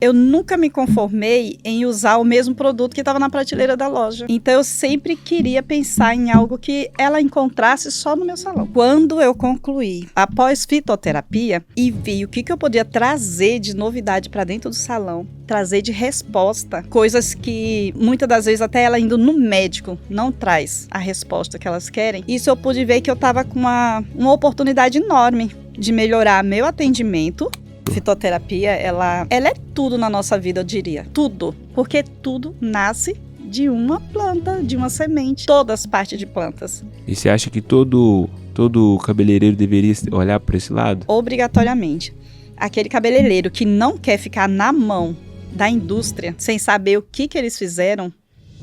Eu nunca me conformei em usar o mesmo produto que estava na prateleira da loja. Então eu sempre queria pensar em algo que ela encontrasse só no meu salão. Quando eu concluí após fitoterapia e vi o que eu podia trazer de novidade para dentro do salão, trazer de resposta, coisas que muitas das vezes até ela indo no médico não traz a resposta que elas querem, isso eu pude ver que eu estava com uma oportunidade enorme de melhorar meu atendimento. Fitoterapia, ela é tudo na nossa vida, eu diria. Tudo. Porque tudo nasce de uma planta, de uma semente. Todas partes de plantas. E você acha que todo cabeleireiro deveria olhar para esse lado? Obrigatoriamente. Aquele cabeleireiro que não quer ficar na mão da indústria, sem saber o que eles fizeram,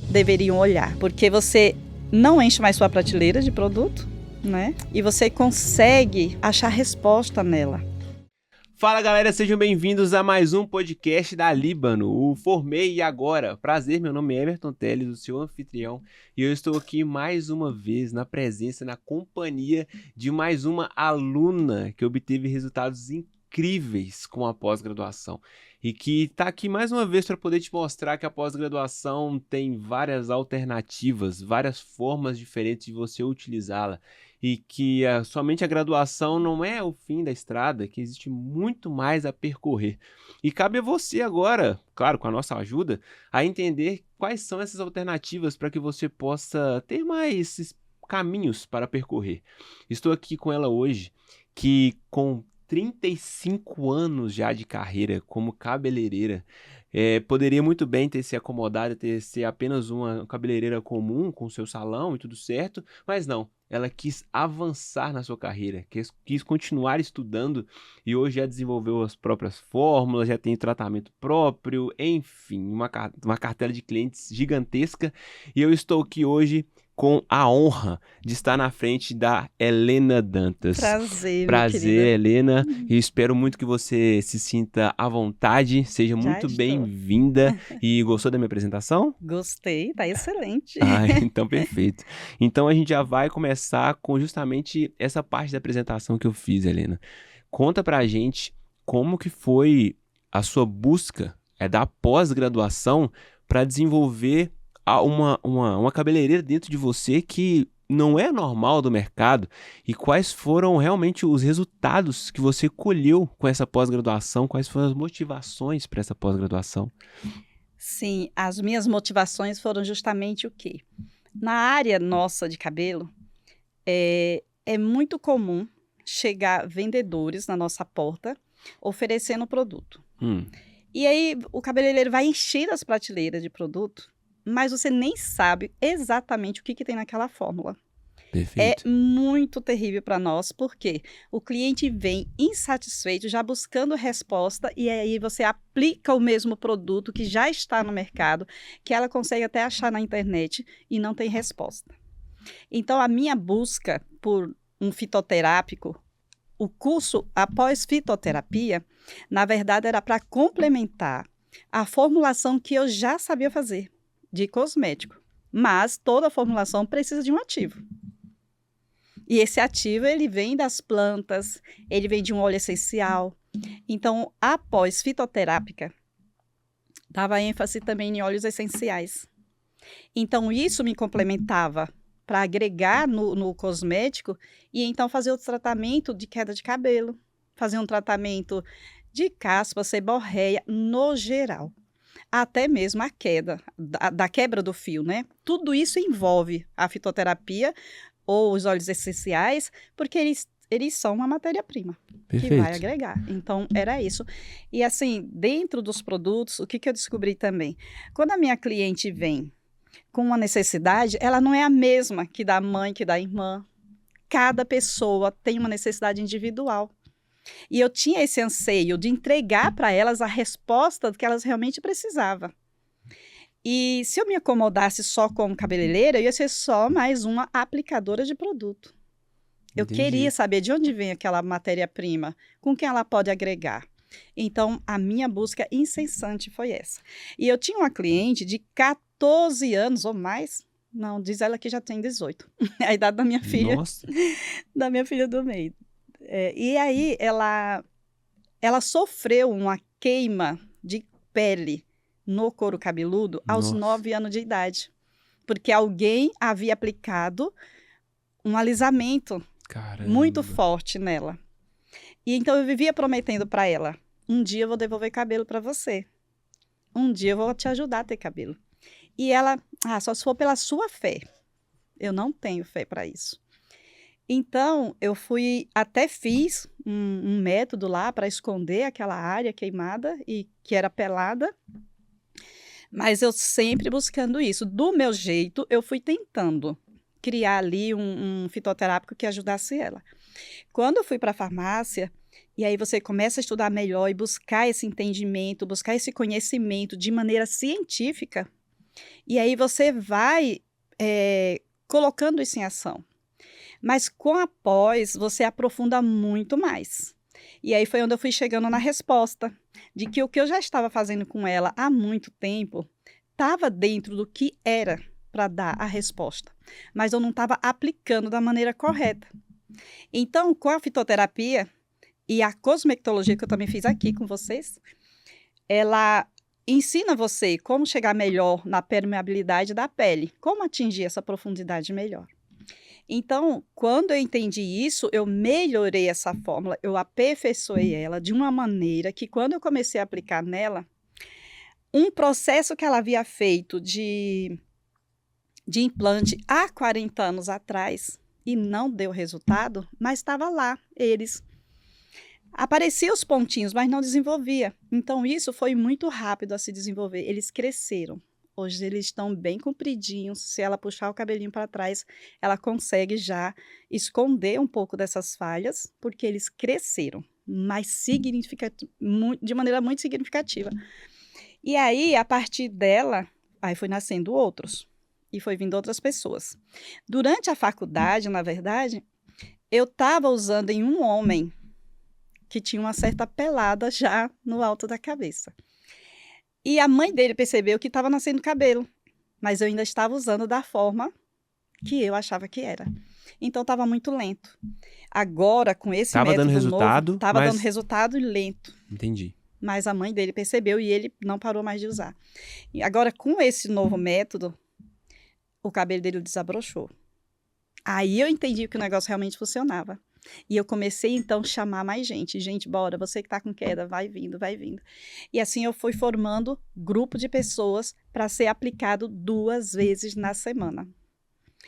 deveriam olhar. Porque você não enche mais sua prateleira de produto, né? E você consegue achar resposta nela. Fala galera, sejam bem-vindos a mais um podcast da Líbano, o Formei e Agora. Prazer, meu nome é Emerton Teles, o seu anfitrião, e eu estou aqui mais uma vez na presença, na companhia de mais uma aluna que obteve resultados incríveis com a pós-graduação e que está aqui mais uma vez para poder te mostrar que a pós-graduação tem várias alternativas, várias formas diferentes de você utilizá-la. E que somente a graduação não é o fim da estrada, que existe muito mais a percorrer. E cabe a você agora, claro, com a nossa ajuda, a entender quais são essas alternativas para que você possa ter mais caminhos para percorrer. Estou aqui com ela hoje, que com 35 anos já de carreira como cabeleireira, poderia muito bem ter se acomodado, ter ser apenas uma cabeleireira comum, com seu salão e tudo certo, mas não. Ela quis avançar na sua carreira, quis continuar estudando e hoje já desenvolveu as próprias fórmulas, já tem tratamento próprio, enfim, uma cartela de clientes gigantesca. E eu estou aqui hoje com a honra de estar na frente da Helena Dantas. Prazer, Prazer, Helena, e espero muito que você se sinta à vontade, seja muito bem-vinda. E gostou da minha apresentação? Gostei, tá excelente. Então perfeito. Então a gente já vai começar com justamente essa parte da apresentação que eu fiz, Helena. Conta pra gente como que foi a sua busca da pós-graduação para desenvolver uma cabeleireira dentro de você que não é normal do mercado, e quais foram realmente os resultados que você colheu com essa pós-graduação, quais foram as motivações para essa pós-graduação? Sim, as minhas motivações foram justamente o quê? Na área nossa de cabelo, é muito comum chegar vendedores na nossa porta oferecendo produto. E aí o cabeleireiro vai encher as prateleiras de produto, mas você nem sabe exatamente o que tem naquela fórmula. Perfeito. É muito terrível para nós, porque o cliente vem insatisfeito, já buscando resposta, e aí você aplica o mesmo produto que já está no mercado, que ela consegue até achar na internet, e não tem resposta. Então, a minha busca por um fitoterápico, o curso após fitoterapia, na verdade era para complementar a formulação que eu já sabia fazer de cosmético, mas toda a formulação precisa de um ativo. E esse ativo, ele vem das plantas, ele vem de um óleo essencial. Então, a pós-fitoterápica dava ênfase também em óleos essenciais. Então, isso me complementava para agregar no cosmético e então fazer o tratamento de queda de cabelo, fazer um tratamento de caspa, seborreia, no geral. Até mesmo a queda, da quebra do fio, né? Tudo isso envolve a fitoterapia ou os óleos essenciais, porque eles são uma matéria-prima que vai agregar. Então, era isso. E assim, dentro dos produtos, o que eu descobri também? Quando a minha cliente vem com uma necessidade, ela não é a mesma que da mãe, que da irmã. Cada pessoa tem uma necessidade individual. E eu tinha esse anseio de entregar para elas a resposta que elas realmente precisavam. E se eu me acomodasse só como cabeleireira, eu ia ser só mais uma aplicadora de produto. Eu queria saber de onde vem aquela matéria-prima, com quem ela pode agregar. Então, a minha busca incessante foi essa. E eu tinha uma cliente de 14 anos ou mais. Não, diz ela que já tem 18. A idade da minha filha. Nossa. Da minha filha do meio. E aí, ela sofreu uma queima de pele no couro cabeludo aos Nossa. 9 anos de idade. Porque alguém havia aplicado um alisamento Caramba. muito forte nela. E então eu vivia prometendo para ela, um dia eu vou devolver cabelo para você. Um dia eu vou te ajudar a ter cabelo. E ela, só se for pela sua fé. Eu não tenho fé para isso. Então, eu até fiz um método lá para esconder aquela área queimada e que era pelada. Mas eu sempre buscando isso. Do meu jeito, eu fui tentando criar ali um fitoterápico que ajudasse ela. Quando eu fui para a farmácia, e aí você começa a estudar melhor e buscar esse entendimento, buscar esse conhecimento de maneira científica, e aí você vai colocando isso em ação. Mas com a pós, você aprofunda muito mais. E aí foi onde eu fui chegando na resposta, de que o que eu já estava fazendo com ela há muito tempo estava dentro do que era para dar a resposta, mas eu não estava aplicando da maneira correta. Então, com a fitoterapia e a cosmetologia que eu também fiz aqui com vocês, ela ensina você como chegar melhor na permeabilidade da pele, como atingir essa profundidade melhor. Então, quando eu entendi isso, eu melhorei essa fórmula, eu aperfeiçoei ela de uma maneira que quando eu comecei a aplicar nela, um processo que ela havia feito de implante há 40 anos atrás e não deu resultado, mas estava lá, apareciam os pontinhos, mas não desenvolvia. Então, isso foi muito rápido a se desenvolver, eles cresceram. Hoje eles estão bem compridinhos. Se ela puxar o cabelinho para trás, ela consegue já esconder um pouco dessas falhas, porque eles cresceram, mas de maneira muito significativa. E aí, a partir dela, aí foi nascendo outros, e foi vindo outras pessoas. Durante a faculdade, na verdade, eu estava usando em um homem que tinha uma certa pelada já no alto da cabeça. E a mãe dele percebeu que estava nascendo cabelo, mas eu ainda estava usando da forma que eu achava que era. Então, estava muito lento. Agora, com esse método dando novo, resultado, estava mas... dando resultado lento. Entendi. Mas a mãe dele percebeu e ele não parou mais de usar. E agora, com esse novo método, o cabelo dele desabrochou. Aí eu entendi que o negócio realmente funcionava. E eu comecei, então, a chamar mais gente. Gente, bora, você que está com queda, vai vindo, vai vindo. E assim eu fui formando grupo de pessoas para ser aplicado 2 vezes na semana.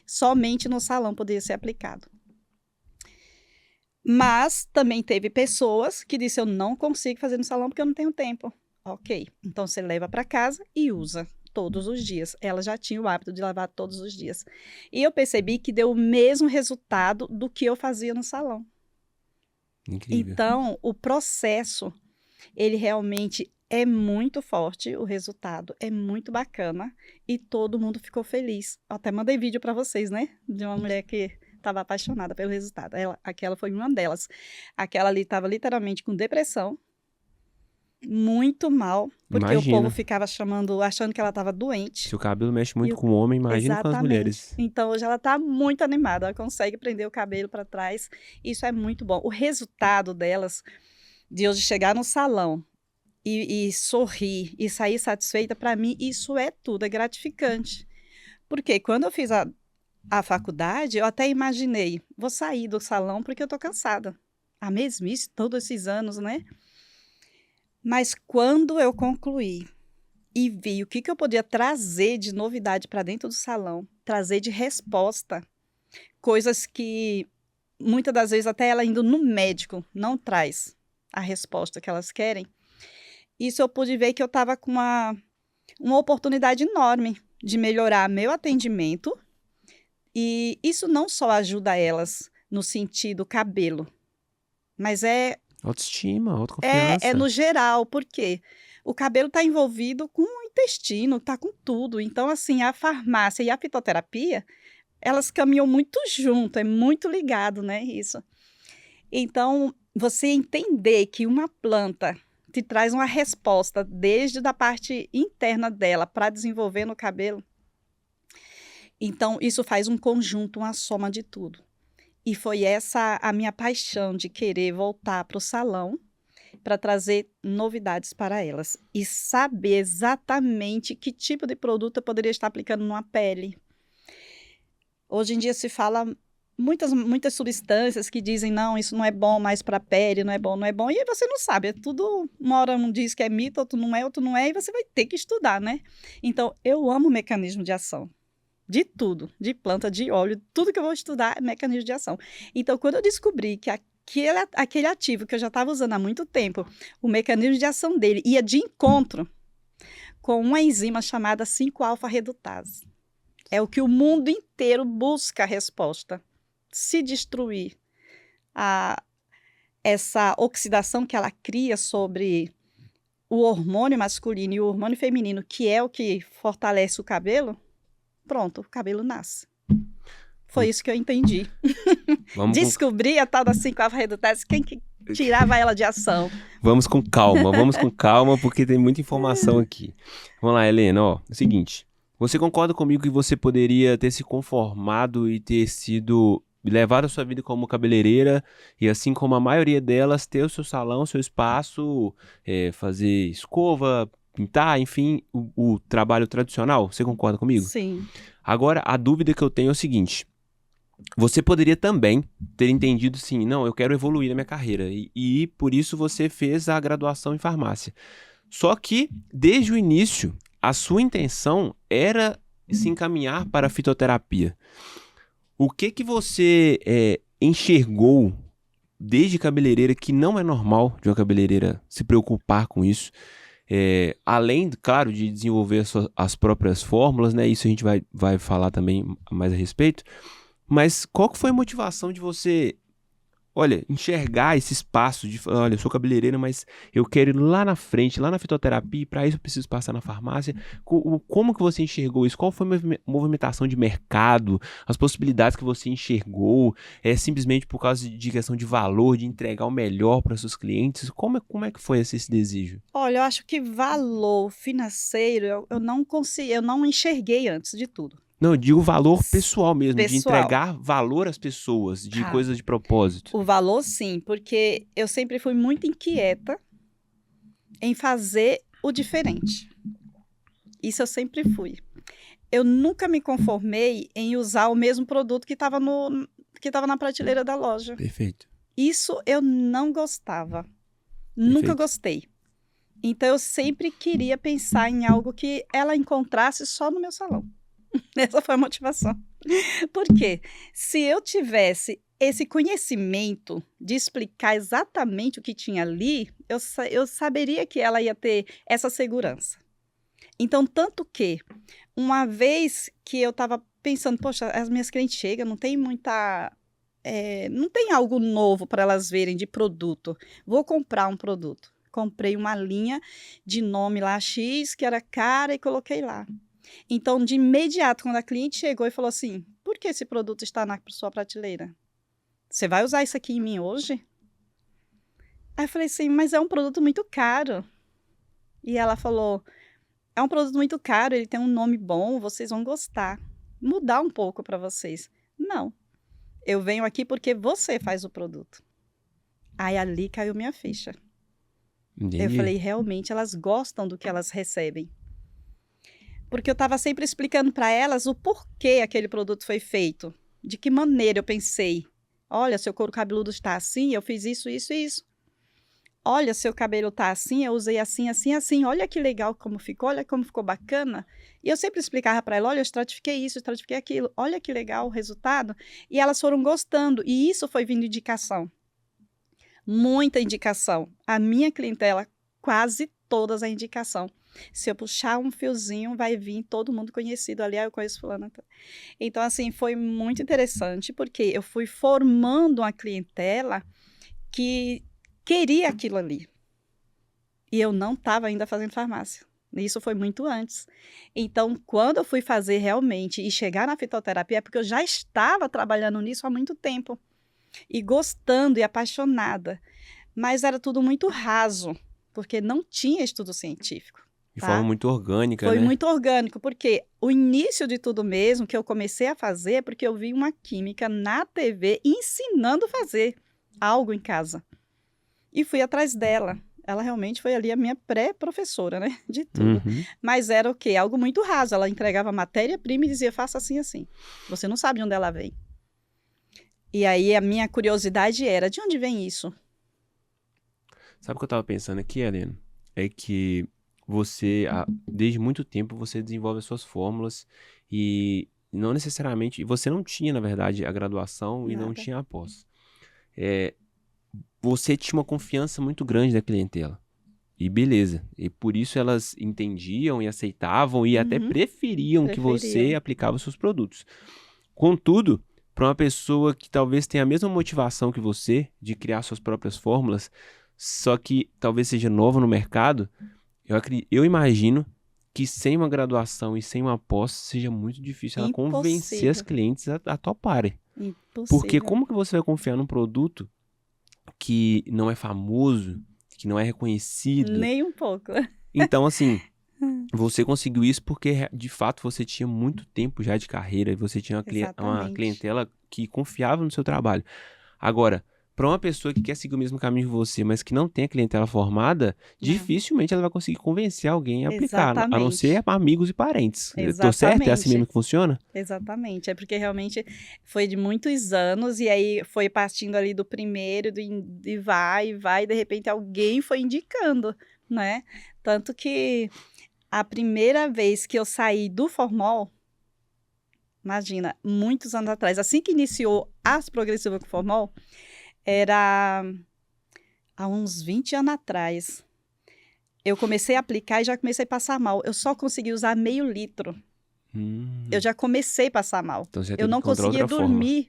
Somente no salão poderia ser aplicado. Mas também teve pessoas que disseram, eu não consigo fazer no salão porque eu não tenho tempo. Ok, então você leva para casa e usa todos os dias. Ela já tinha o hábito de lavar todos os dias. E eu percebi que deu o mesmo resultado do que eu fazia no salão. Incrível. Então, o processo, ele realmente é muito forte, o resultado é muito bacana e todo mundo ficou feliz. Eu até mandei vídeo para vocês, né? De uma mulher que estava apaixonada pelo resultado. Aquela foi uma delas. Aquela ali estava literalmente com depressão, muito mal, porque Imagina. o povo ficava achando que ela estava doente. Se o cabelo mexe muito com o homem, imagina com as mulheres. Então, hoje ela está muito animada, ela consegue prender o cabelo para trás, isso é muito bom. O resultado delas, de hoje chegar no salão e sorrir e sair satisfeita, para mim, isso é tudo, é gratificante. Porque quando eu fiz a faculdade, eu até imaginei, vou sair do salão porque eu estou cansada. A mesmice, todos esses anos, né? Mas quando eu concluí e vi o que eu podia trazer de novidade para dentro do salão, trazer de resposta, coisas que muitas das vezes até ela indo no médico não traz a resposta que elas querem, isso eu pude ver que eu estava com uma oportunidade enorme de melhorar meu atendimento, e isso não só ajuda elas no sentido cabelo, mas autoestima, autoconfiança. É no geral, porque o cabelo está envolvido com o intestino, está com tudo. Então, assim, a farmácia e a fitoterapia, elas caminham muito junto, é muito ligado, né, isso. Então, você entender que uma planta te traz uma resposta desde a parte interna dela para desenvolver no cabelo, então, isso faz um conjunto, uma soma de tudo. E foi essa a minha paixão de querer voltar para o salão para trazer novidades para elas e saber exatamente que tipo de produto eu poderia estar aplicando numa pele. Hoje em dia se fala muitas substâncias que dizem, não, isso não é bom mais para a pele, não é bom, e aí você não sabe, é tudo, uma hora um diz que é mito, outro não é, e você vai ter que estudar, né? Então, eu amo o mecanismo de ação. De tudo, de planta, de óleo, tudo que eu vou estudar é mecanismo de ação. Então, quando eu descobri que aquele ativo que eu já estava usando há muito tempo, o mecanismo de ação dele ia de encontro com uma enzima chamada 5-alfa-redutase. É o que o mundo inteiro busca a resposta. Se destruir essa oxidação que ela cria sobre o hormônio masculino e o hormônio feminino, que é o que fortalece o cabelo, pronto, o cabelo nasce. Foi isso que eu entendi. Descobri a tal da 5-alfa-redutase, quem que tirava ela de ação. Vamos com calma, porque tem muita informação aqui. Vamos lá, Helena, ó, é o seguinte, você concorda comigo que você poderia ter se conformado e ter sido levado a sua vida como cabeleireira e assim como a maioria delas, ter o seu salão, seu espaço, fazer escova, pintar, enfim, o trabalho tradicional? Você concorda comigo? Sim. Agora, a dúvida que eu tenho é o seguinte, você poderia também ter entendido assim, não, eu quero evoluir na minha carreira e por isso você fez a graduação em farmácia. Só que, desde o início, a sua intenção era se encaminhar para a fitoterapia. O que você enxergou desde cabeleireira que não é normal de uma cabeleireira se preocupar com isso? Além, claro, de desenvolver as próprias fórmulas, né? Isso a gente vai falar também mais a respeito. Mas qual que foi a motivação de você, olha, enxergar esse espaço de, olha, eu sou cabeleireira, mas eu quero ir lá na frente, lá na fitoterapia, e para isso eu preciso passar na farmácia. Como que você enxergou isso? Qual foi a movimentação de mercado? As possibilidades que você enxergou? É simplesmente por causa de questão de valor, de entregar o melhor para seus clientes? Como é que foi esse desejo? Olha, eu acho que valor financeiro eu não enxerguei antes de tudo. Não, eu digo valor pessoal mesmo, de Pessoal. entregar valor às pessoas, de coisas de propósito. O valor, sim, porque eu sempre fui muito inquieta em fazer o diferente. Isso eu sempre fui. Eu nunca me conformei em usar o mesmo produto que estava na prateleira da loja. Perfeito. Isso eu não gostava. Nunca gostei. Então, eu sempre queria pensar em algo que ela encontrasse só no meu salão. Essa foi a motivação. Por quê? Se eu tivesse esse conhecimento de explicar exatamente o que tinha ali, eu saberia que ela ia ter essa segurança. Então, tanto que, uma vez que eu estava pensando, poxa, as minhas clientes chegam, não tem não tem algo novo para elas verem de produto. Vou comprar um produto. Comprei uma linha de nome lá X, que era cara, e coloquei lá. Então, de imediato, quando a cliente chegou e falou assim, por que esse produto está na sua prateleira? Você vai usar isso aqui em mim hoje? Aí eu falei assim, mas é um produto muito caro. E ela falou, é um produto muito caro, ele tem um nome bom, vocês vão gostar. Mudar um pouco para vocês. Não, eu venho aqui porque você faz o produto. Aí ali caiu minha ficha. Entendi. Eu falei, realmente, elas gostam do que elas recebem. Porque eu estava sempre explicando para elas o porquê aquele produto foi feito. De que maneira eu pensei. Olha, seu couro cabeludo está assim, eu fiz isso, isso e isso. Olha, seu cabelo está assim, eu usei assim, assim, assim. Olha que legal como ficou, olha como ficou bacana. E eu sempre explicava para ela, olha, eu estratifiquei isso, eu estratifiquei aquilo. Olha que legal o resultado. E elas foram gostando. E isso foi vindo indicação. Muita indicação. A minha clientela, quase todas a indicação. Se eu puxar um fiozinho, vai vir todo mundo conhecido ali. Eu conheço fulana. Então, assim, foi muito interessante, porque eu fui formando uma clientela que queria aquilo ali. E eu não estava ainda fazendo farmácia. Isso foi muito antes. Então, quando eu fui fazer realmente e chegar na fitoterapia, é porque eu já estava trabalhando nisso há muito tempo. E gostando e apaixonada. Mas era tudo muito raso, porque não tinha estudo científico. De forma muito orgânica, né? Foi muito orgânico, porque o início de tudo mesmo que eu comecei a fazer é porque eu vi uma química na TV ensinando a fazer algo em casa. E fui atrás dela. Ela realmente foi ali a minha pré-professora, né? De tudo. Uhum. Mas era o quê? Algo muito raso. Ela entregava matéria-prima e dizia, faça assim, assim. Você não sabe de onde ela vem. E aí a minha curiosidade era, de onde vem isso? Sabe o que eu tava pensando aqui, Helena? É que você, desde muito tempo, você desenvolve as suas fórmulas e não necessariamente, você não tinha, na verdade, a graduação e não Nada. tinha a pós. É, você tinha uma confiança muito grande da clientela. E beleza. E por isso elas entendiam e aceitavam e até Uhum, preferiam que você preferiam. aplicava os seus produtos. Contudo, para uma pessoa que talvez tenha a mesma motivação que você de criar suas próprias fórmulas, só que talvez seja nova no mercado, eu imagino que sem uma graduação e sem uma pós seja muito difícil ela convencer as Impossível. clientes a toparem. Porque Impossível. como que você vai confiar num produto que não é famoso, que não é reconhecido? Nem um pouco. Então, assim, você conseguiu isso porque, de fato, você tinha muito tempo já de carreira e você tinha uma Exatamente. clientela que confiava no seu trabalho. Agora, para uma pessoa que quer seguir o mesmo caminho que você, mas que não tem a clientela formada, Não. dificilmente ela vai conseguir convencer alguém a aplicar, a não ser Exatamente. amigos e parentes. Eu tô certo? É assim mesmo Exatamente. que funciona? Exatamente. É porque realmente foi de muitos anos e aí foi partindo ali do primeiro e vai, e de repente alguém foi indicando, né? Tanto que a primeira vez que eu saí do formol, imagina, muitos anos atrás, assim que iniciou as progressivas com formol, era há uns 20 anos atrás. Eu comecei a aplicar e já comecei a passar mal. Eu só consegui usar meio litro. Eu já comecei a passar mal. Então você já Eu teve que não encontrar conseguia outra forma. dormir.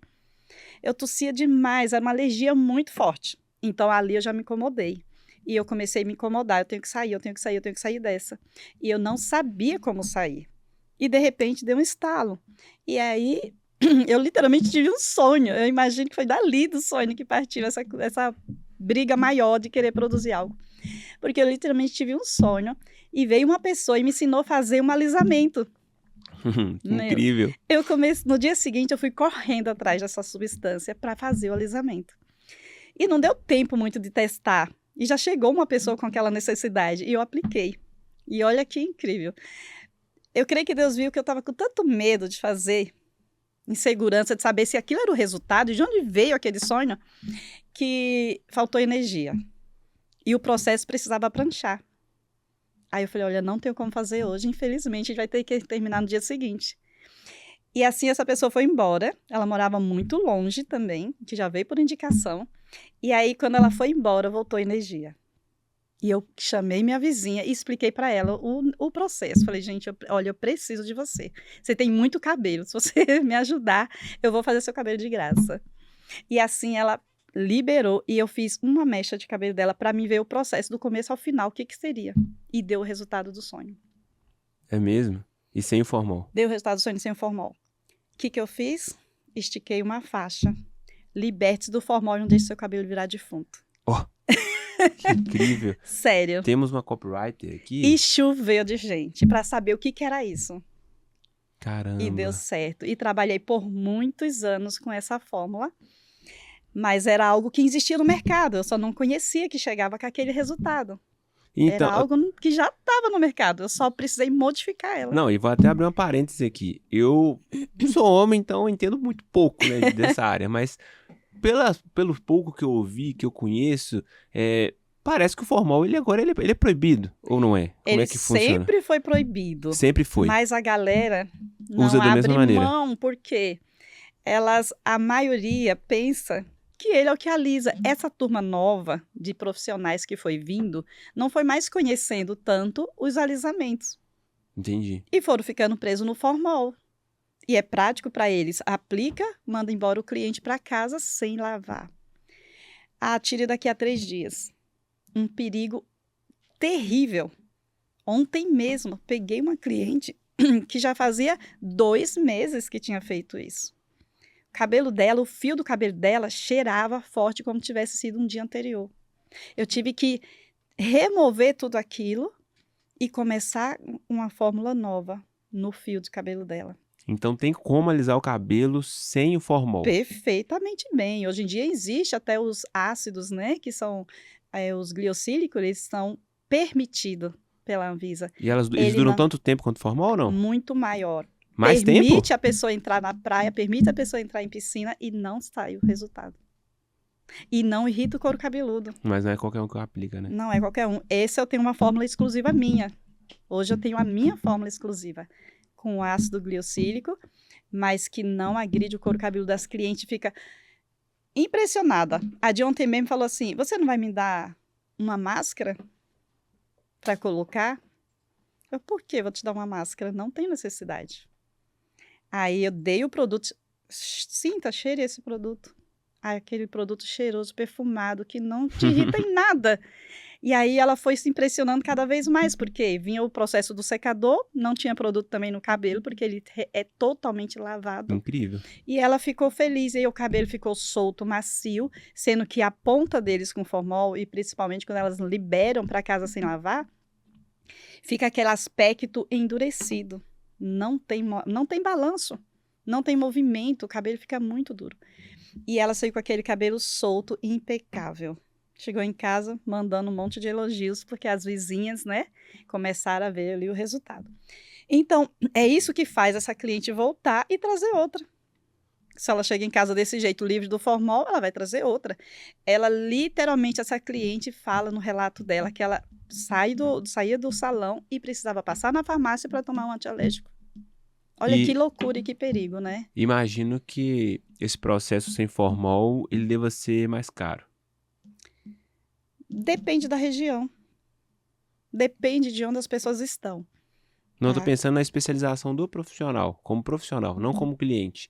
Eu tossia demais, era uma alergia muito forte. Então ali eu já me incomodei. E eu comecei a me incomodar. Eu tenho que sair, eu tenho que sair, eu tenho que sair dessa. E eu não sabia como sair. E de repente deu um estalo. E aí eu literalmente tive um sonho. Eu imagino que foi dali do sonho que partiu essa briga maior de querer produzir algo. Porque eu literalmente tive um sonho e veio uma pessoa e me ensinou a fazer um alisamento. Que Meu, incrível. no dia seguinte eu fui correndo atrás dessa substância para fazer o alisamento. E não deu tempo muito de testar. E já chegou uma pessoa com aquela necessidade e eu apliquei. E olha que incrível. Eu creio que Deus viu que eu estava com tanto medo de fazer, insegurança de saber se aquilo era o resultado, de onde veio aquele sonho, que faltou energia. E o processo precisava pranchar. Aí eu falei, olha, não tenho como fazer hoje, infelizmente, a gente vai ter que terminar no dia seguinte. E assim essa pessoa foi embora, ela morava muito longe também, que já veio por indicação. E aí quando ela foi embora, voltou a energia. E eu chamei minha vizinha e expliquei para ela o processo. Falei, gente, olha, eu preciso de você. Você tem muito cabelo, se você me ajudar, eu vou fazer seu cabelo de graça. E assim ela liberou e eu fiz uma mecha de cabelo dela para mim ver o processo do começo ao final, o que seria. E deu o resultado do sonho. É mesmo? E sem o formal. Deu o resultado do sonho sem o formol. O que eu fiz? Estiquei uma faixa. Liberte-se do formol e não deixe seu cabelo virar defunto. Ó, que incrível. Sério. Temos uma copywriter aqui. E choveu de gente para saber o que era isso. Caramba. E deu certo. E trabalhei por muitos anos com essa fórmula. Mas era algo que existia no mercado. Eu só não conhecia que chegava com aquele resultado. Então, Era algo que já estava no mercado. Eu só precisei modificar ela. não, e vou até abrir uma parêntese aqui. Eu sou homem, então entendo muito pouco, né, dessa área, mas pelo pouco que eu ouvi, que eu conheço, parece que o formal, ele agora ele é proibido, ou não é? Como Ele é que funciona? sempre foi proibido. Sempre foi. Mas a galera Usa não da mesma abre maneira. mão, porque a maioria pensa que ele é o que alisa. Essa turma nova de profissionais que foi vindo, não foi mais conhecendo tanto os alisamentos. Entendi. E foram ficando presos no formol. E é prático para eles. Aplica, manda embora o cliente para casa sem lavar. Tire daqui a 3 dias. Um perigo terrível. Ontem mesmo, peguei uma cliente que já fazia 2 meses que tinha feito isso. O cabelo dela, o fio do cabelo dela cheirava forte como tivesse sido um dia anterior. Eu tive que remover tudo aquilo e começar uma fórmula nova no fio de cabelo dela. Então tem como alisar o cabelo sem o formol. Perfeitamente bem. Hoje em dia existe até os ácidos, né, que são os gliosílicos, eles são permitidos pela Anvisa. E eles Ele duram não- tanto tempo quanto formal ou não? Muito maior. Mais tempo? Permite a pessoa entrar na praia, permite a pessoa entrar em piscina e não sai o resultado. E não irrita o couro cabeludo. Mas não é qualquer um que aplica, né? Não é qualquer um. Esse eu tenho uma fórmula exclusiva minha. Hoje eu tenho a minha fórmula exclusiva com ácido gliosílico, mas que não agride o couro cabeludo das clientes. Fica impressionada. A de ontem mesmo falou assim, você não vai me dar uma máscara para colocar? Eu, por que vou te dar uma máscara? Não tem necessidade. Aí eu dei o produto. Sinta, cheire esse produto. Aí aquele produto cheiroso, perfumado, que não te irrita em nada. E aí ela foi se impressionando cada vez mais, porque vinha o processo do secador, não tinha produto também no cabelo, porque ele é totalmente lavado. Incrível. E ela ficou feliz, e aí o cabelo ficou solto, macio, sendo que a ponta deles com formol, e principalmente quando elas liberam para casa sem lavar, fica aquele aspecto endurecido. Não tem balanço, não tem movimento, o cabelo fica muito duro. E ela saiu com aquele cabelo solto e impecável. Chegou em casa mandando um monte de elogios, porque as vizinhas, né, começaram a ver ali o resultado. Então, é isso que faz essa cliente voltar e trazer outra. Se ela chega em casa desse jeito, livre do formol, ela vai trazer outra. Ela, literalmente, essa cliente fala no relato dela que ela saía do salão e precisava passar na farmácia para tomar um antialérgico. Olha que loucura e que perigo, né? Imagino que esse processo sem formol, ele deva ser mais caro. Depende da região. Depende de onde as pessoas estão. Não, eu tô pensando na especialização do profissional, como profissional, não como cliente.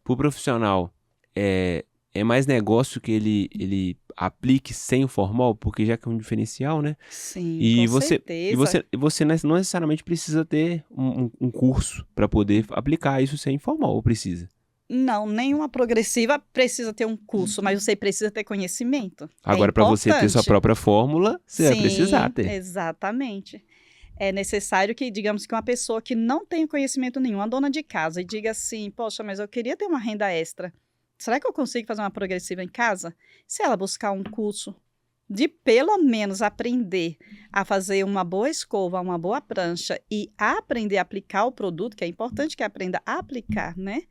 Pro profissional, é mais negócio que ele aplique sem o formol, porque já que é um diferencial, né? Sim, E com certeza. você não necessariamente precisa ter um curso para poder aplicar isso sem formol, ou precisa? Não, nenhuma progressiva precisa ter um curso, mas você precisa ter conhecimento. Agora, para você ter sua importante. própria fórmula, você vai precisar Sim, ter. exatamente. É necessário que, digamos que uma pessoa que não tenha conhecimento nenhum, uma dona de casa, e diga assim, poxa, mas eu queria ter uma renda extra. Será que eu consigo fazer uma progressiva em casa? Se ela buscar um curso de pelo menos aprender a fazer uma boa escova, uma boa prancha e aprender a aplicar o produto, que é importante que aprenda a aplicar, né?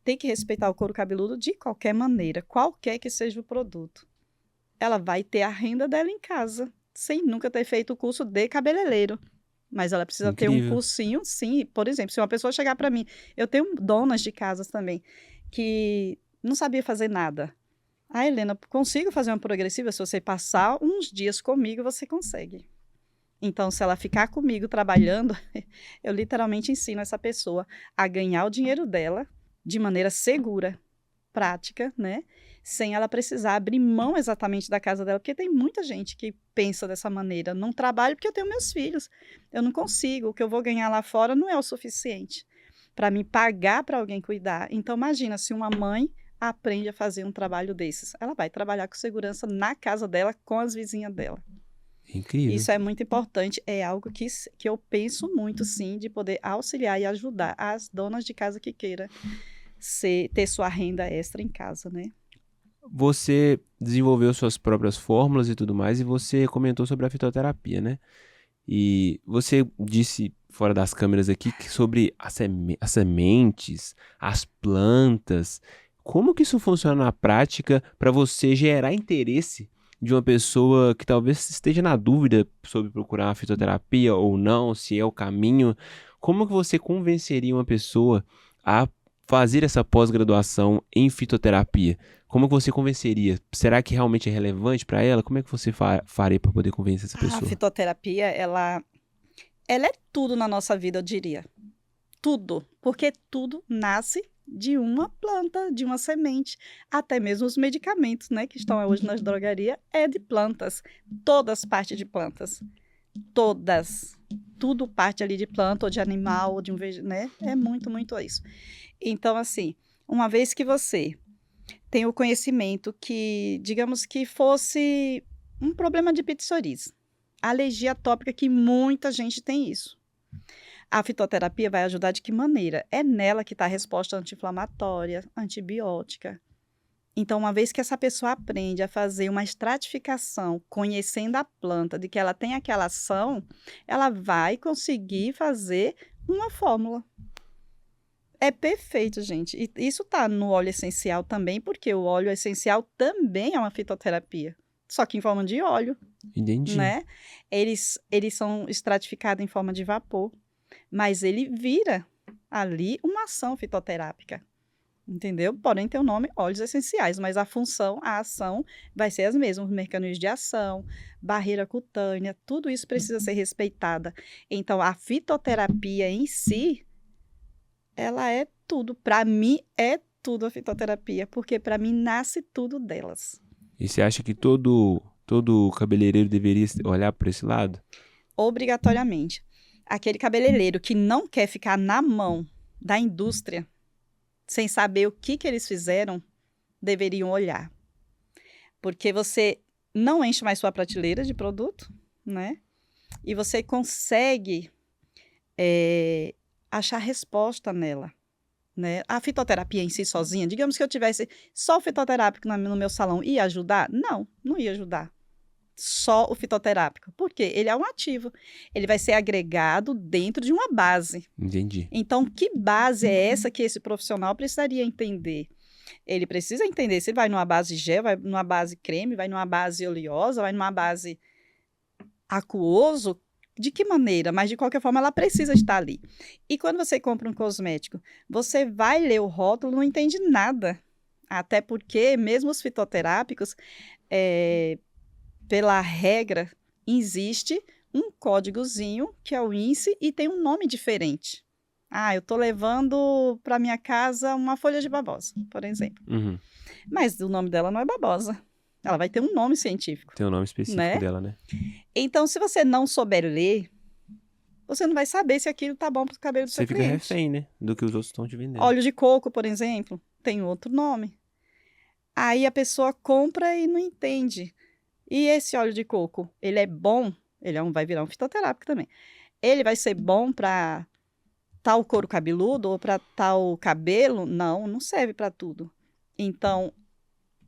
Tem que respeitar o couro cabeludo de qualquer maneira, qualquer que seja o produto. Ela vai ter a renda dela em casa, sem nunca ter feito o curso de cabeleireiro. Mas ela precisa ter um Incrível. cursinho, sim. Por exemplo, se uma pessoa chegar para mim, eu tenho donas de casas também, que não sabia fazer nada. Ah, Helena, consigo fazer uma progressiva? Se você passar uns dias comigo, você consegue. Então, se ela ficar comigo trabalhando, eu literalmente ensino essa pessoa a ganhar o dinheiro dela de maneira segura, prática, né? Sem ela precisar abrir mão exatamente da casa dela, porque tem muita gente que pensa dessa maneira. Não trabalho porque eu tenho meus filhos. Eu não consigo. O que eu vou ganhar lá fora não é o suficiente para me pagar para alguém cuidar. Então, imagina se uma mãe aprende a fazer um trabalho desses. Ela vai trabalhar com segurança na casa dela, com as vizinhas dela. Incrível. Isso é muito importante, é algo que eu penso muito, sim, de poder auxiliar e ajudar as donas de casa que queiram ter sua renda extra em casa, né? Você desenvolveu suas próprias fórmulas e tudo mais, e você comentou sobre a fitoterapia, né? E você disse fora das câmeras aqui sobre as sementes, as plantas. Como que isso funciona na prática para você gerar interesse de uma pessoa que talvez esteja na dúvida sobre procurar uma fitoterapia ou não, se é o caminho? Como que você convenceria uma pessoa a fazer essa pós-graduação em fitoterapia? Como que você convenceria? Será que realmente é relevante para ela? Como é que você faria para poder convencer essa A pessoa? fitoterapia, ela é tudo na nossa vida, eu diria. Tudo. Porque tudo nasce de uma planta, de uma semente. Até mesmo os medicamentos, né, que estão hoje nas drogarias, é de plantas. Todas partes de plantas. Todas. Tudo parte ali de planta ou de animal, ou de um né? É muito, muito isso. Então, assim, uma vez que você tem o conhecimento que, digamos que fosse um problema de psoríase, alergia atópica, que muita gente tem isso. A fitoterapia vai ajudar de que maneira? É nela que está a resposta anti-inflamatória, antibiótica. Então, uma vez que essa pessoa aprende a fazer uma estratificação, conhecendo a planta, de que ela tem aquela ação, ela vai conseguir fazer uma fórmula. É perfeito, gente. E isso está no óleo essencial também, porque o óleo essencial também é uma fitoterapia, só que em forma de óleo, Entendi. né? Eles são estratificados em forma de vapor, mas ele vira ali uma ação fitoterápica. Entendeu? Porém, tem o nome óleos essenciais, mas a função, a ação vai ser as mesmas, mecanismos de ação, barreira cutânea, tudo isso precisa ser respeitada. Então, a fitoterapia em si, ela é tudo. Para mim, é tudo a fitoterapia, porque para mim nasce tudo delas. E você acha que todo cabeleireiro deveria olhar por esse lado? Obrigatoriamente. Aquele cabeleireiro que não quer ficar na mão da indústria, sem saber o que eles fizeram, deveriam olhar. Porque você não enche mais sua prateleira de produto, né? E você consegue achar resposta nela, né? A fitoterapia em si sozinha, digamos que eu tivesse só o fitoterápico no meu salão, ia ajudar? Não, não ia ajudar. Só o fitoterápico. Por quê? Ele é um ativo. Ele vai ser agregado dentro de uma base. Entendi. Então, que base é essa que esse profissional precisaria entender? Ele precisa entender se ele vai numa base gel, vai numa base creme, vai numa base oleosa, vai numa base aquoso, de que maneira? Mas, de qualquer forma, ela precisa estar ali. E quando você compra um cosmético, você vai ler o rótulo, não entende nada. Até porque, mesmo os fitoterápicos, pela regra, existe um códigozinho, que é o índice, e tem um nome diferente. Eu estou levando para minha casa uma folha de babosa, por exemplo. Uhum. Mas o nome dela não é babosa. Ela vai ter um nome científico. Tem o nome específico dela, né? Então, se você não souber ler, você não vai saber se aquilo tá bom para o cabelo do seu cliente. Você fica refém, né? Do que os outros estão te vendendo. Óleo de coco, por exemplo, tem outro nome. Aí a pessoa compra e não entende. E esse óleo de coco, ele é bom? Ele vai virar um fitoterápico também. Ele vai ser bom para tal couro cabeludo ou para tal cabelo? Não, não serve para tudo. Então,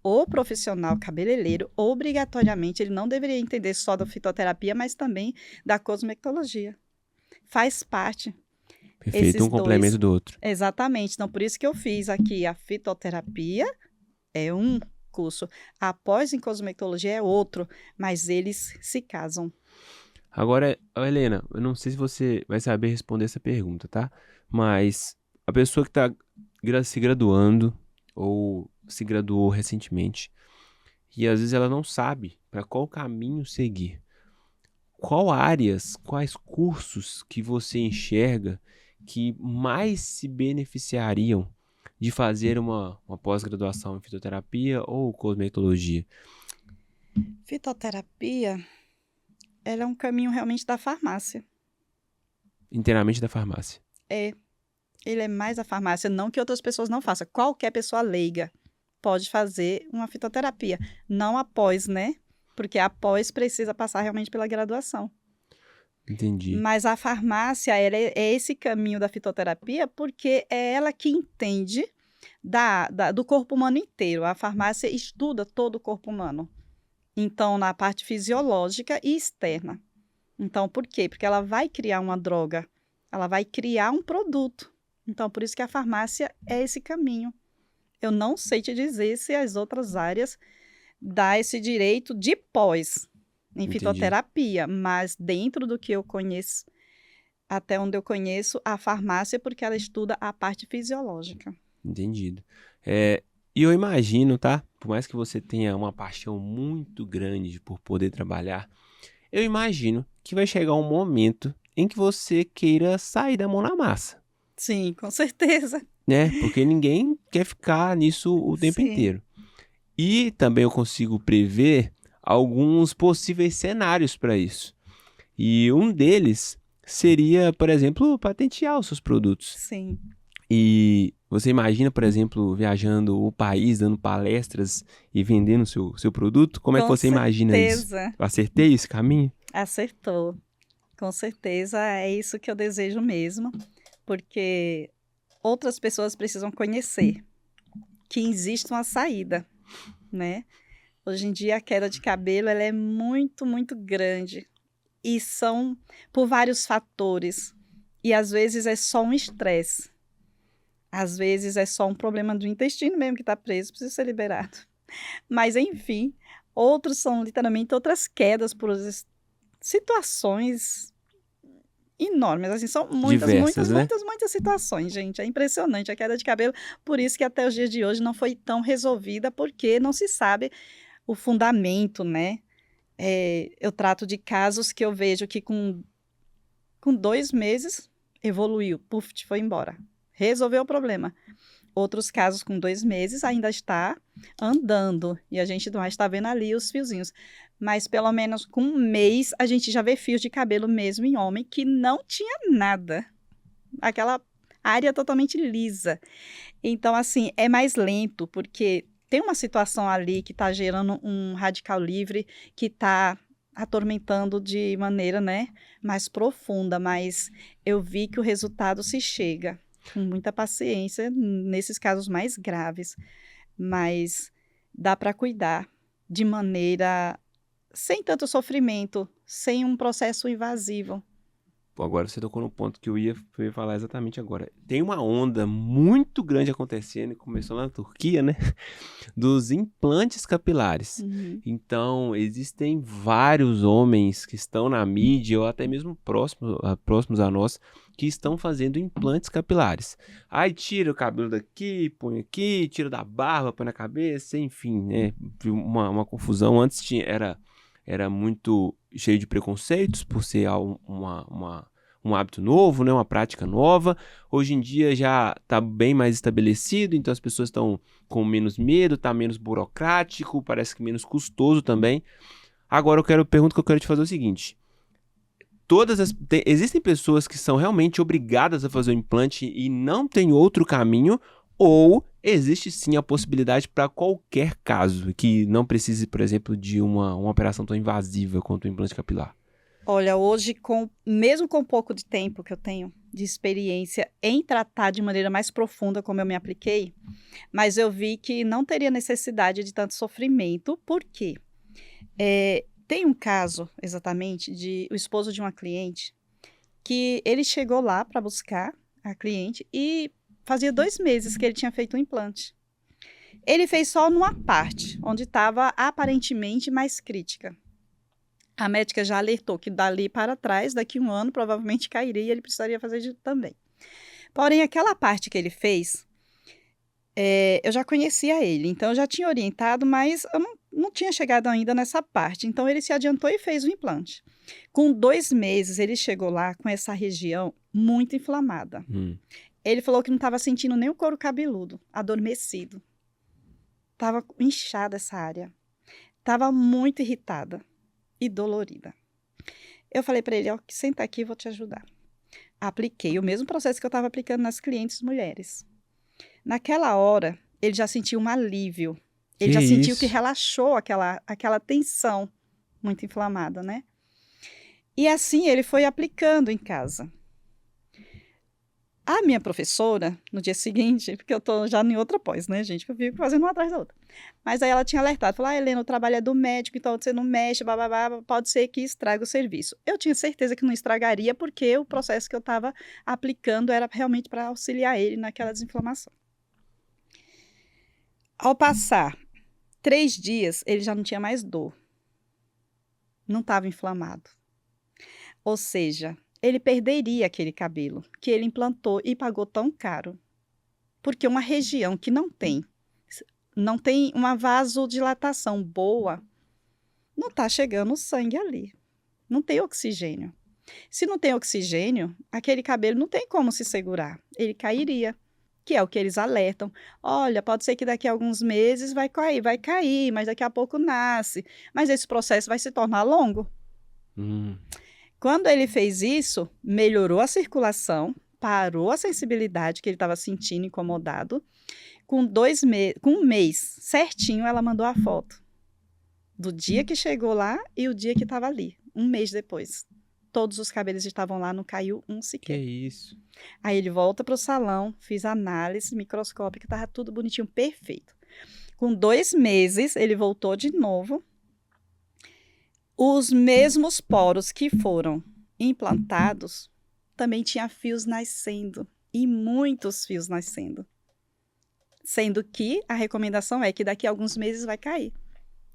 o profissional cabeleireiro, obrigatoriamente, ele não deveria entender só da fitoterapia, mas também da cosmetologia. Faz parte. Perfeito, um complemento do outro. Exatamente. Então, por isso que eu fiz aqui a fitoterapia, é um curso. Após em cosmetologia é outro, mas eles se casam. Agora, Helena, eu não sei se você vai saber responder essa pergunta, tá? Mas a pessoa que está se graduando ou se graduou recentemente e às vezes ela não sabe para qual caminho seguir. Quais cursos que você enxerga que mais se beneficiariam de fazer uma pós-graduação em fitoterapia ou cosmetologia? Fitoterapia, ela é um caminho realmente da farmácia. Inteiramente da farmácia. Ele é mais a farmácia, não que outras pessoas não façam. Qualquer pessoa leiga pode fazer uma fitoterapia. Não após, né? Porque após precisa passar realmente pela graduação. Entendi. Mas a farmácia é esse caminho da fitoterapia porque é ela que entende do corpo humano inteiro. A farmácia estuda todo o corpo humano. Então, na parte fisiológica e externa. Então, por quê? Porque ela vai criar uma droga. Ela vai criar um produto. Então, por isso que a farmácia é esse caminho. Eu não sei te dizer se as outras áreas dá esse direito de pós em fitoterapia, mas dentro do que eu conheço, até onde eu conheço, a farmácia, porque ela estuda a parte fisiológica. Entendido. E eu imagino, tá? Por mais que você tenha uma paixão muito grande por poder trabalhar, eu imagino que vai chegar um momento em que você queira sair da mão na massa. Sim, com certeza. Né? Porque ninguém quer ficar nisso o tempo inteiro. E também eu consigo prever alguns possíveis cenários para isso. E um deles seria, por exemplo, patentear os seus produtos. Sim. E você imagina, por exemplo, viajando o país, dando palestras e vendendo o seu produto? Como é que você imagina isso? Eu acertei esse caminho? Acertou. Com certeza é isso que eu desejo mesmo, porque outras pessoas precisam conhecer que existe uma saída. né? Hoje em dia a queda de cabelo ela é muito, muito grande. E são por vários fatores. E às vezes é só um estresse. Às vezes é só um problema do intestino mesmo que está preso, precisa ser liberado. Mas, enfim, outros são literalmente outras quedas por situações enormes. Assim, são muitas, Diversas, muitas, né? muitas, muitas situações, gente. É impressionante a queda de cabelo. Por isso que até os dias de hoje não foi tão resolvida, porque não se sabe o fundamento, né? Eu trato de casos que eu vejo que com 2 meses evoluiu, puf, foi embora. Resolveu o problema. Outros casos com 2 meses ainda está andando e a gente não está vendo ali os fiozinhos. Mas pelo menos com 1 mês a gente já vê fios de cabelo mesmo em homem que não tinha nada. Aquela área totalmente lisa. Então, assim, é mais lento, porque tem uma situação ali que está gerando um radical livre, que está atormentando de maneira, né, mais profunda, mas eu vi que o resultado se chega com muita paciência nesses casos mais graves, mas dá para cuidar de maneira sem tanto sofrimento, sem um processo invasivo. Pô, agora você tocou no ponto que eu ia falar exatamente agora. Tem uma onda muito grande acontecendo, que começou lá na Turquia, né? Dos implantes capilares. Uhum. Então, existem vários homens que estão na mídia, ou até mesmo próximos a nós, que estão fazendo implantes capilares. Aí tira o cabelo daqui, põe aqui, tira da barba, põe na cabeça, enfim, né? Uma confusão. Antes era muito cheio de preconceitos por ser um hábito novo, né? Uma prática nova. Hoje em dia já está bem mais estabelecido, então as pessoas estão com menos medo, está menos burocrático, parece que menos custoso também. Agora a pergunta que eu quero te fazer é o seguinte: existem pessoas que são realmente obrigadas a fazer o implante e não tem outro caminho, ou existe sim a possibilidade para qualquer caso, que não precise, por exemplo, de uma operação tão invasiva quanto o implante capilar? Olha, hoje, mesmo com pouco de tempo que eu tenho de experiência em tratar de maneira mais profunda como eu me apliquei, mas eu vi que não teria necessidade de tanto sofrimento, por quê? Tem um caso, exatamente, de o esposo de uma cliente, que ele chegou lá para buscar a cliente e fazia 2 meses que ele tinha feito um implante. Ele fez só numa parte, onde estava aparentemente mais crítica. A médica já alertou que dali para trás, daqui 1 ano, provavelmente cairia e ele precisaria fazer também. Porém, aquela parte que ele fez, eu já conhecia ele, então eu já tinha orientado, mas eu não tinha chegado ainda nessa parte. Então, ele se adiantou e fez o implante. Com 2 meses, ele chegou lá com essa região muito inflamada. Ele falou que não estava sentindo nem o couro cabeludo, adormecido. Estava inchada essa área. Estava muito irritada e dolorida. Eu falei para ele, ó, senta aqui, vou te ajudar. Apliquei o mesmo processo que eu estava aplicando nas clientes mulheres. Naquela hora, ele já sentiu um alívio. Ele já sentiu que relaxou aquela tensão muito inflamada, né? E assim ele foi aplicando em casa. A minha professora, no dia seguinte, porque eu tô já em outra pós, né, gente? Que eu fico fazendo uma atrás da outra. Mas aí ela tinha alertado, falou, Helena, o trabalho é do médico, então você não mexe, bababá, pode ser que estrague o serviço. Eu tinha certeza que não estragaria, porque o processo que eu estava aplicando era realmente para auxiliar ele naquela desinflamação. Ao passar 3 dias, ele já não tinha mais dor. Não estava inflamado. Ou seja, ele perderia aquele cabelo que ele implantou e pagou tão caro. Porque uma região que não tem uma vasodilatação boa, não está chegando o sangue ali. Não tem oxigênio. Se não tem oxigênio, aquele cabelo não tem como se segurar. Ele cairia, que é o que eles alertam. Olha, pode ser que daqui a alguns meses vai cair, mas daqui a pouco nasce. Mas esse processo vai se tornar longo. Quando ele fez isso, melhorou a circulação, parou a sensibilidade que ele estava sentindo incomodado. Com 1 mês certinho, ela mandou a foto do dia que chegou lá e o dia que estava ali, 1 mês depois. Todos os cabelos estavam lá, não caiu um sequer. Que isso? Aí ele volta para o salão, fiz análise microscópica, estava tudo bonitinho, perfeito. Com 2 meses, ele voltou de novo. Os mesmos poros que foram implantados, também tinha fios nascendo. E muitos fios nascendo. Sendo que a recomendação é que daqui a alguns meses vai cair.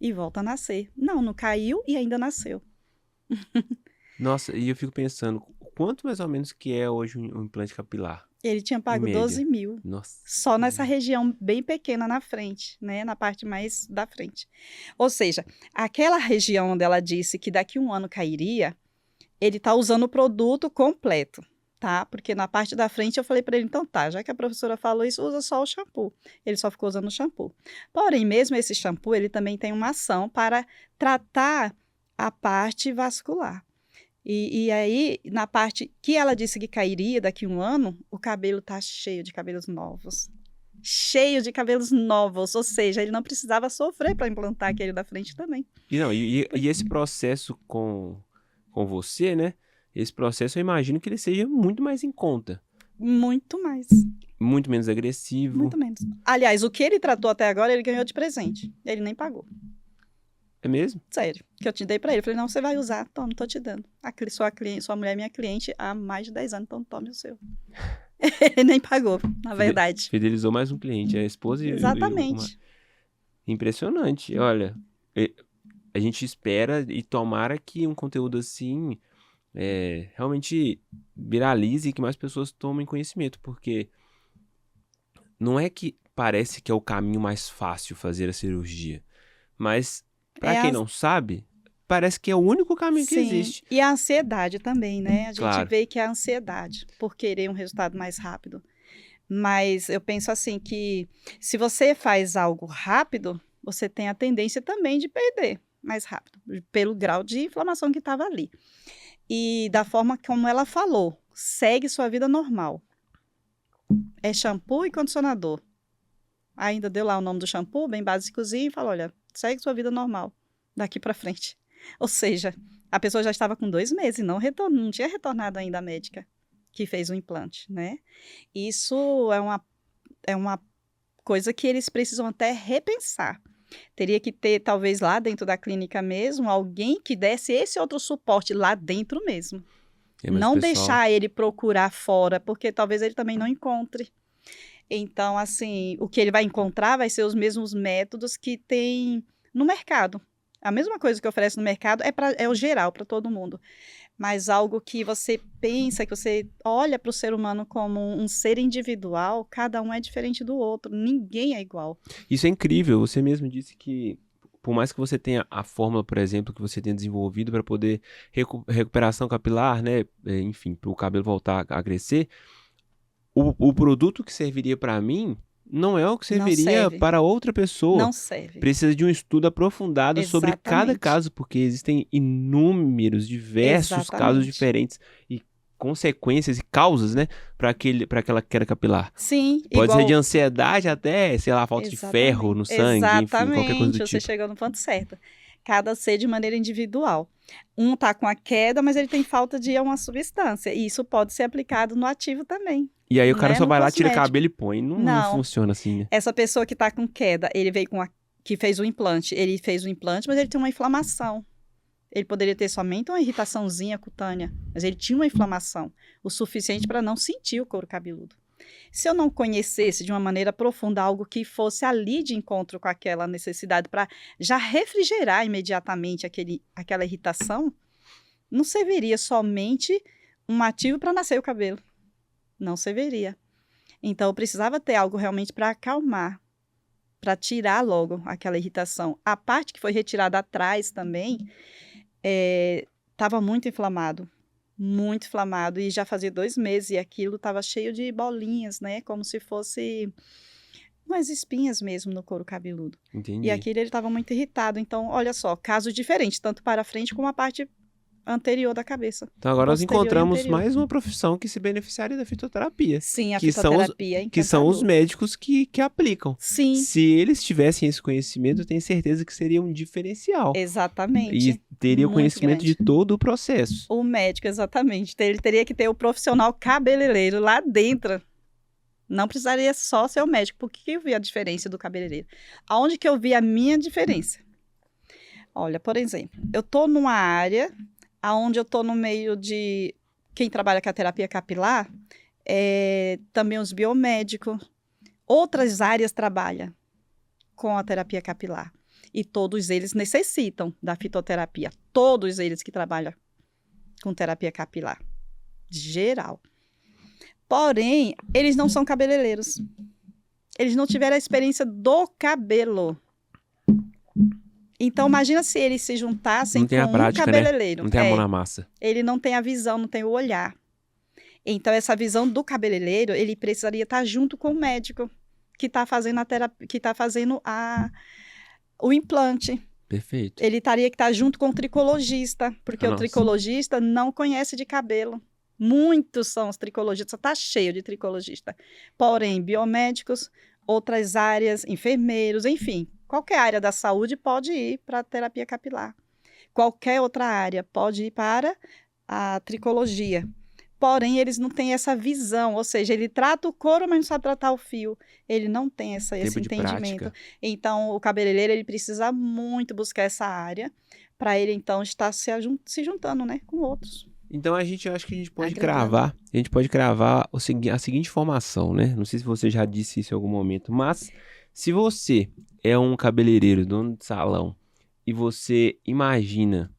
E volta a nascer. Não caiu e ainda nasceu. Nossa, e eu fico pensando, quanto mais ou menos que é hoje um implante capilar? Ele tinha pago média. 12 mil. Nossa. Só nessa região bem pequena na frente, né? Na parte mais da frente. Ou seja, aquela região onde ela disse que daqui a um ano cairia, ele está usando o produto completo, tá? Porque na parte da frente eu falei para ele, então tá, já que a professora falou isso, usa só o shampoo. Ele só ficou usando o shampoo. Porém, mesmo esse shampoo, ele também tem uma ação para tratar a parte vascular. E aí, na parte que ela disse que cairia daqui a um ano, o cabelo tá cheio de cabelos novos. Cheio de cabelos novos, ou seja, ele não precisava sofrer para implantar aquele da frente também. E esse processo com você, né? Esse processo eu imagino que ele seja muito mais em conta. Muito mais. Muito menos agressivo. Muito menos. Aliás, o que ele tratou até agora, ele ganhou de presente. Ele nem pagou. É mesmo? Sério, que eu te dei pra ele. Eu falei, não, você vai usar, toma, tô te dando. Sua mulher é minha cliente há mais de 10 anos, então tome o seu. Ele nem pagou, na verdade. Fidelizou mais um cliente, a esposa Exatamente. Impressionante. Olha, a gente espera e tomara que um conteúdo assim realmente viralize e que mais pessoas tomem conhecimento, porque não é que parece que é o caminho mais fácil fazer a cirurgia, mas para quem não sabe, parece que é o único caminho que existe. E a ansiedade também, né? A Claro. gente vê que é a ansiedade por querer um resultado mais rápido. Mas eu penso assim que se você faz algo rápido, você tem a tendência também de perder mais rápido, pelo grau de inflamação que estava ali. E da forma como ela falou, segue sua vida normal. É shampoo e condicionador. Ainda deu lá o nome do shampoo, bem básicozinho, e falou, olha, segue sua vida normal, daqui para frente. Ou seja, a pessoa já estava com 2 meses e não tinha retornado ainda à médica que fez o implante, né? Isso é uma coisa que eles precisam até repensar. Teria que ter, talvez, lá dentro da clínica mesmo, alguém que desse esse outro suporte lá dentro mesmo. Não deixar ele procurar fora, porque talvez ele também não encontre. Então, assim, o que ele vai encontrar vai ser os mesmos métodos que tem no mercado. A mesma coisa que oferece no mercado é o geral, para todo mundo. Mas algo que você pensa, que você olha para o ser humano como um ser individual, cada um é diferente do outro, ninguém é igual. Isso é incrível, você mesmo disse que, por mais que você tenha a fórmula, por exemplo, que você tenha desenvolvido para poder recuperação capilar, né, enfim, para o cabelo voltar a crescer, o produto que serviria para mim não é o que serviria para outra pessoa. Não serve. Precisa de um estudo aprofundado sobre cada caso, porque existem inúmeros, diversos casos diferentes e consequências e causas, né, para aquela queda capilar. Sim. Pode ser de ansiedade até, sei lá, falta de ferro no sangue, enfim, qualquer coisa do tipo. Você chegou no ponto certo. Cada ser de maneira individual. Um tá com a queda, mas ele tem falta de uma substância. E isso pode ser aplicado no ativo também. E aí o cara só vai lá, tira cabelo e põe. Não funciona assim, né? Essa pessoa que tá com queda, ele veio que fez o implante. Ele fez o implante, mas ele tem uma inflamação. Ele poderia ter somente uma irritaçãozinha cutânea, mas ele tinha uma inflamação, o suficiente para não sentir o couro cabeludo. Se eu não conhecesse de uma maneira profunda algo que fosse ali de encontro com aquela necessidade para já refrigerar imediatamente aquela irritação, não serviria somente um ativo para nascer o cabelo. Não serviria. Então, eu precisava ter algo realmente para acalmar, para tirar logo aquela irritação. A parte que foi retirada atrás também estava muito inflamado, e já fazia 2 meses, e aquilo estava cheio de bolinhas, né? Como se fosse umas espinhas mesmo no couro cabeludo. Entendi. E aquilo ele estava muito irritado. Então, olha só, casos diferentes, tanto para frente como a parte anterior da cabeça. Então agora nós encontramos mais uma profissão que se beneficiaria da fitoterapia. Sim, a fitoterapia que são os médicos que aplicam. Sim. Se eles tivessem esse conhecimento, eu tenho certeza que seria um diferencial. Exatamente. E teria o conhecimento de todo o processo. O médico, exatamente. Ele teria que ter o profissional cabeleireiro lá dentro, Não precisaria só ser o médico. Por que eu vi a diferença do cabeleireiro? Aonde que eu vi a minha diferença? Olha, por exemplo, eu estou numa área onde eu estou no meio de quem trabalha com a terapia capilar, também os biomédicos, outras áreas trabalham com a terapia capilar. E todos eles necessitam da fitoterapia. Todos eles que trabalham com terapia capilar. Geral. Porém, eles não são cabeleireiros. Eles não tiveram a experiência do cabelo. Então, imagina se eles se juntassem com um cabeleireiro. Né? Não tem a mão na massa. Ele não tem a visão, não tem o olhar. Então, essa visão do cabeleireiro, ele precisaria estar junto com o médico que está fazendo a terapia, que está fazendo o implante. Perfeito. Ele teria que estar junto com o tricologista, porque o tricologista não conhece de cabelo. Muitos são os tricologistas, está cheio de tricologista. Porém, biomédicos, outras áreas, enfermeiros, enfim, qualquer área da saúde pode ir para a terapia capilar. Qualquer outra área pode ir para a tricologia. Porém, eles não têm essa visão, ou seja, ele trata o couro, mas não sabe tratar o fio. Ele não tem esse entendimento. Prática. Então, o cabeleireiro, ele precisa muito buscar essa área para ele, então, estar se juntando, né, com outros. Então, eu acho que a gente pode cravar a seguinte informação, né? Não sei se você já disse isso em algum momento, mas se você é um cabeleireiro, dono de salão, e você imagina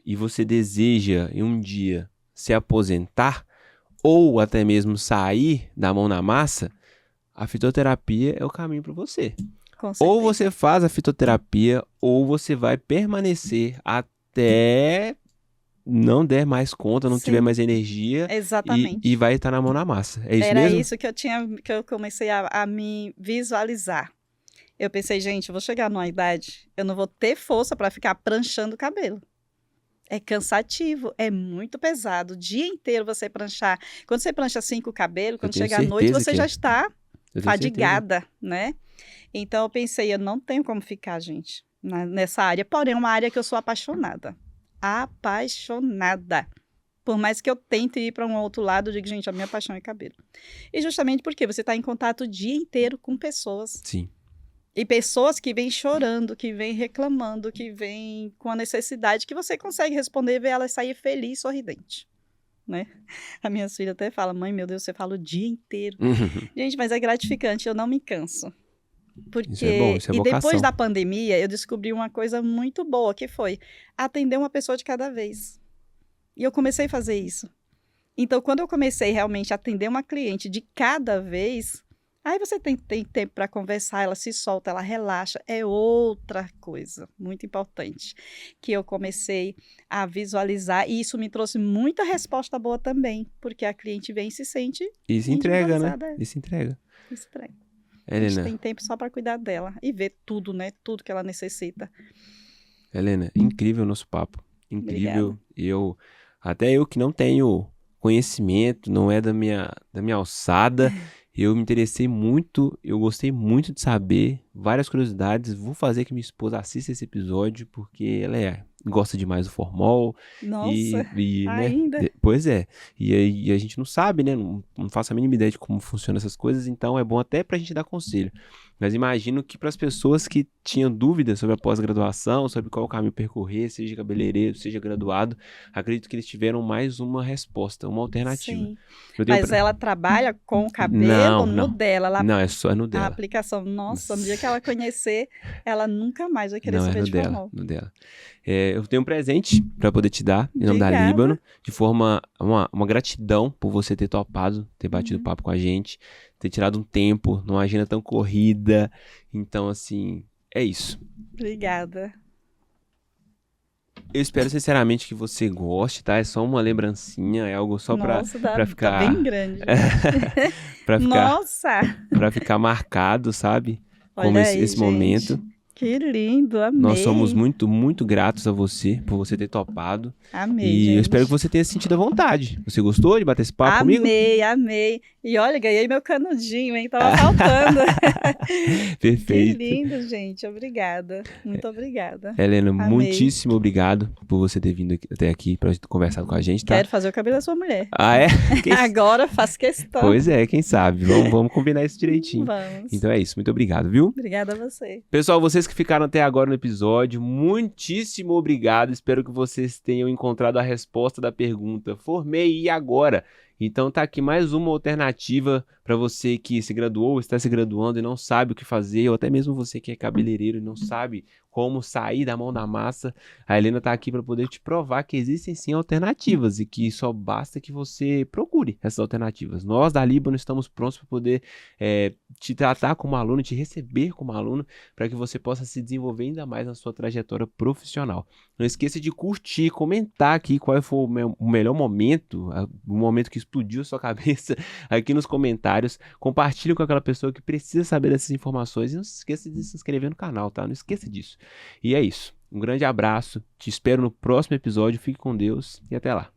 e você deseja em um dia se aposentar, ou até mesmo sair da mão na massa, a fitoterapia é o caminho para você. Ou você faz a fitoterapia, ou você vai permanecer até não der mais conta, não tiver mais energia. Exatamente. E vai estar na mão na massa. É isso Era mesmo? Era isso que eu comecei a me visualizar. Eu pensei, gente, eu vou chegar numa idade, eu não vou ter força para ficar pranchando o cabelo. É cansativo, é muito pesado. O dia inteiro você pranchar. Quando você prancha 5 cabelos, quando chega à noite, você já está fadigada, né? Então, eu pensei, eu não tenho como ficar, gente, nessa área. Porém, é uma área que eu sou apaixonada. Apaixonada. Por mais que eu tente ir para um outro lado, eu digo, gente, a minha paixão é cabelo. E justamente porque você está em contato o dia inteiro com pessoas. Sim. E pessoas que vêm chorando, que vêm reclamando, que vêm com a necessidade, que você consegue responder e ver elas sair feliz, sorridente, né? A minha filha até fala, mãe, meu Deus, você fala o dia inteiro. Gente, mas é gratificante, eu não me canso. Porque, isso é bom, isso é vocação. E depois da pandemia, eu descobri uma coisa muito boa, que foi atender uma pessoa de cada vez. E eu comecei a fazer isso. Então, quando eu comecei realmente a atender uma cliente de cada vez... Aí você tem tempo para conversar, ela se solta, ela relaxa. É outra coisa muito importante que eu comecei a visualizar. E isso me trouxe muita resposta boa também, porque a cliente vem e se sente e se entrega, né? E se entrega. A gente tem tempo só para cuidar dela e ver tudo, né? Tudo que ela necessita. Helena, incrível o nosso papo. Incrível. Obrigada. Até eu que não tenho conhecimento, não é da minha alçada... Eu me interessei muito, eu gostei muito de saber, várias curiosidades. Vou fazer que minha esposa assista esse episódio, porque ela gosta demais do formol. Nossa, ainda? Né? Pois é. E a gente não sabe, né? Não faço a mínima ideia de como funcionam essas coisas, então é bom até pra gente dar conselho. Mas imagino que para as pessoas que tinham dúvidas sobre a pós-graduação, sobre qual caminho percorrer, seja cabeleireiro, seja graduado, acredito que eles tiveram mais uma resposta, uma alternativa. Sim. Mas ela trabalha com o cabelo no dela? Não, é só no dela. A aplicação, nossa, no dia que ela conhecer, ela nunca mais vai querer saber de formol. No dela. Eu tenho um presente para poder te dar, em nome da Líbano, de forma, uma gratidão por você ter topado, ter batido papo com a gente, ter tirado um tempo numa agenda tão corrida. Então, assim, é isso. Obrigada. Eu espero sinceramente que você goste, tá? É só uma lembrancinha, é algo só pra ficar... Tá bem grande. pra ficar... Nossa! Pra ficar marcado, sabe? Como esse momento. Que lindo, amei. Nós somos muito, muito gratos a você, por você ter topado. Amei, E gente. eu espero que você tenha sentido a vontade. Você gostou de bater esse papo comigo? Amei. E olha, ganhei meu canudinho, hein? Tava faltando. Que Perfeito. lindo, gente. Obrigada. Muito obrigada. Helena, Amei. muitíssimo obrigado por você ter vindo até aqui para conversar com a gente, tá? Quero fazer o cabelo da sua mulher. Ah, é? Agora faço questão. Pois é, quem sabe? Vamos combinar isso direitinho. Vamos. Então é isso, muito obrigado, viu? Obrigada a você. Pessoal, vocês que ficaram até agora no episódio, muitíssimo obrigado. Espero que vocês tenham encontrado a resposta da pergunta: formei e agora? Então tá aqui mais uma alternativa para você que se graduou, está se graduando e não sabe o que fazer, ou até mesmo você que é cabeleireiro e não sabe como sair da mão da massa. A Helena tá aqui para poder te provar que existem sim alternativas e que só basta que você procure essas alternativas. Nós da Líbano estamos prontos para poder te tratar como aluno, te receber como aluno, para que você possa se desenvolver ainda mais na sua trajetória profissional. Não esqueça de curtir, comentar aqui qual foi o melhor momento, o momento que explodiu a sua cabeça aqui nos comentários. Compartilhe com aquela pessoa que precisa saber dessas informações e não se esqueça de se inscrever no canal, tá? Não esqueça disso. E é isso. Um grande abraço. Te espero no próximo episódio. Fique com Deus e até lá.